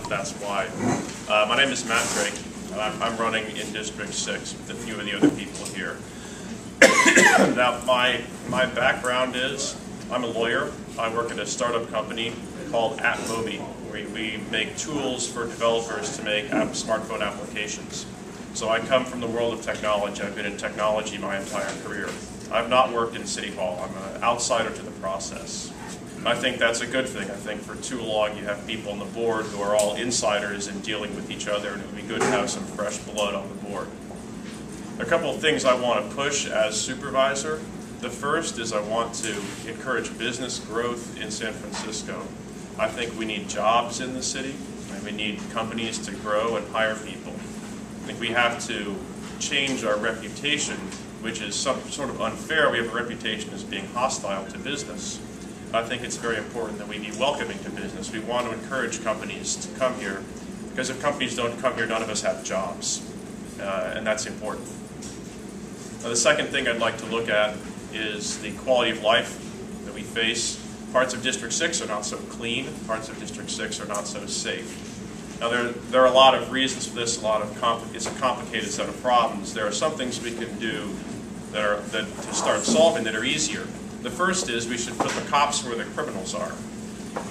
that's why. My name is Matt Drake, and I'm running in District 6 with a few of the other people here. Now, my background is I'm a lawyer. I work at a startup company called AppMobi. We make tools for developers to make smartphone applications. So I come from the world of technology. I've been in technology my entire career. I've not worked in City Hall. I'm an outsider to the process. I think that's a good thing. I think for too long you have people on the board who are all insiders and dealing with each other, and it would be good to have some fresh blood on the board. A couple of things I want to push as supervisor. The first is I want to encourage business growth in San Francisco. I think we need jobs in the city, and we need companies to grow and hire people. I think we have to change our reputation, which is sort of unfair. We have a reputation as being hostile to business. I think it's very important that we be welcoming to business. We want to encourage companies to come here, because if companies don't come here, none of us have jobs, and that's important. Now, the second thing I'd like to look at is the quality of life that we face. Parts of District 6 are not so clean. Parts of District 6 are not so safe. Now, there are a lot of reasons for this. It's a complicated set of problems. There are some things we can do that to start solving that are easier. The first is we should put the cops where the criminals are.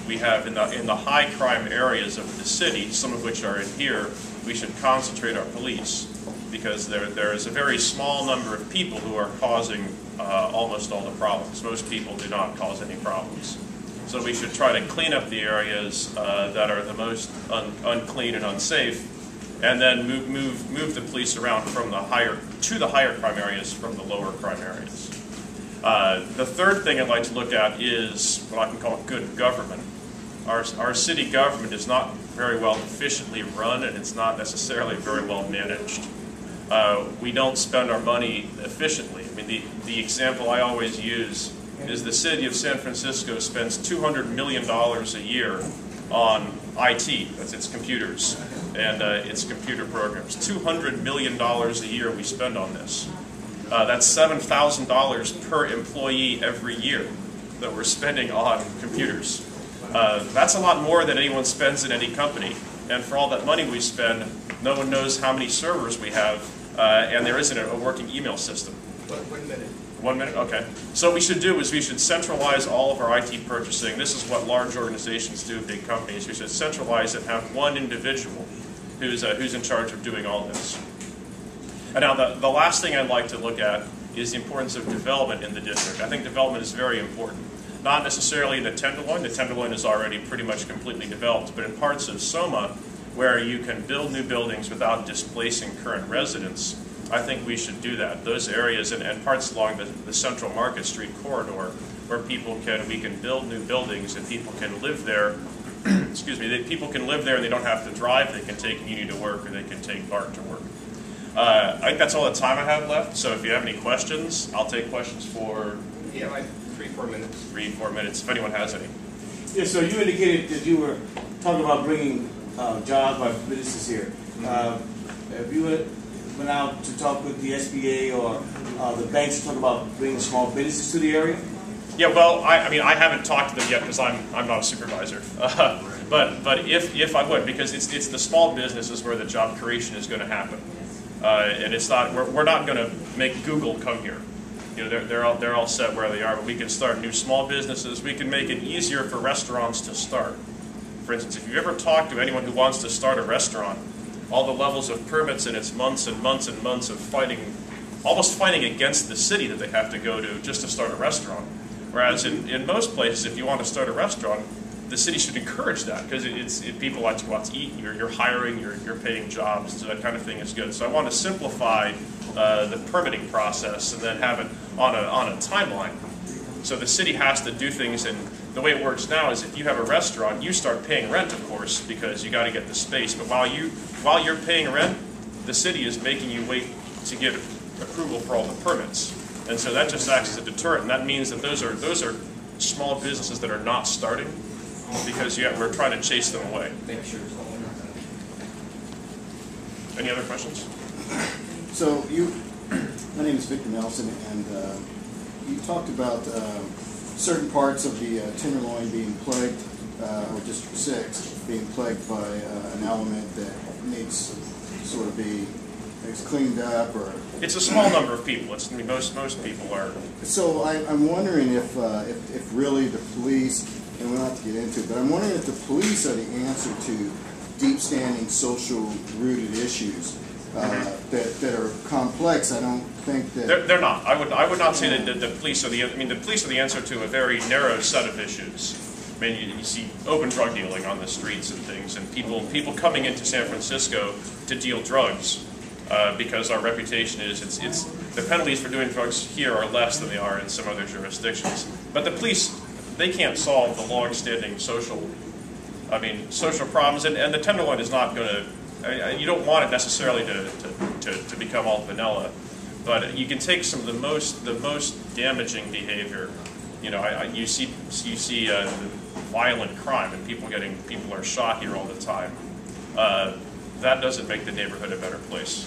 We have in the high crime areas of the city, some of which are in here, we should concentrate our police, because there is a very small number of people who are causing almost all the problems. Most people do not cause any problems. So we should try to clean up the areas that are the most unclean and unsafe, and then move the police around from the higher crime areas from the lower crime areas. The third thing I'd like to look at is what I can call good government. Our city government is not very well efficiently run, and it's not necessarily very well managed. We don't spend our money efficiently. I mean, the example I always use is the city of San Francisco spends $200 million a year on IT, that's its computers, and its computer programs. $200 million a year we spend on this. That's $7,000 per employee every year that we're spending on computers. That's a lot more than anyone spends in any company. And for all that money we spend, no one knows how many servers we have, and there isn't a working email system. 1 minute. 1 minute? Okay. So what we should do is we should centralize all of our IT purchasing. This is what large organizations do, big companies. We should centralize it and have one individual who's in charge of doing all this. And now the last thing I'd like to look at is the importance of development in the district. I think development is very important. Not necessarily in the Tenderloin. The Tenderloin is already pretty much completely developed, but in parts of Soma where you can build new buildings without displacing current residents, I think we should do that. Those areas and parts along the Central Market Street corridor where we can build new buildings and people can live there. Excuse me, people can live there and they don't have to drive. They can take Muni to work, or they can take BART to work. I think that's all the time I have left, so if you have any questions, I'll take questions for... Yeah, like 3-4 minutes. 3-4 minutes, if anyone has any. Yeah, so you indicated that you were talking about bringing jobs by businesses here. Have you went out to talk with the SBA or the banks to talk about bringing small businesses to the area? Yeah, well, I mean, I haven't talked to them yet because I'm not a supervisor. But if I would, because it's the small businesses where the job creation is going to happen. And it's not, we're not going to make Google come here. You know, they're all set where they are, but we can start new small businesses. We can make it easier for restaurants to start. For instance, if you've ever talked to anyone who wants to start a restaurant, all the levels of permits, and it's months and months and months of almost fighting against the city that they have to go to just to start a restaurant. Whereas in most places, if you want to start a restaurant, the city should encourage that, because people like to go out to eat. You're hiring, you're paying jobs, so that kind of thing is good. So I want to simplify the permitting process and then have it on a timeline. So the city has to do things, and the way it works now is if you have a restaurant, you start paying rent, of course, because you got to get the space. But while you're paying rent, the city is making you wait to get approval for all the permits, and so that just acts as a deterrent. And that means that those are small businesses that are not starting, because we're trying to chase them away. Any other questions? So my name is Victor Nelson, and you talked about certain parts of the Tenderloin being plagued or District 6 being plagued by an element that needs to sort of be cleaned up, or It's a small number of people. I mean, most people are. so I'm wondering if really the police, and we'll have to get into it, but I'm wondering if the police are the answer to deep standing social rooted issues that are complex. I don't think that They're not. I would not say that the police are the. I mean, the police are the answer to a very narrow set of issues. I mean, you see open drug dealing on the streets and things, and people coming into San Francisco to deal drugs because our reputation is it's the penalties for doing drugs here are less than they are in some other jurisdictions. But the police, they can't solve the long-standing social problems, and the Tenderloin is not going to. You don't want it necessarily to become all vanilla, but you can take some of the most damaging behavior. You know, you see violent crime and people are shot here all the time. That doesn't make the neighborhood a better place.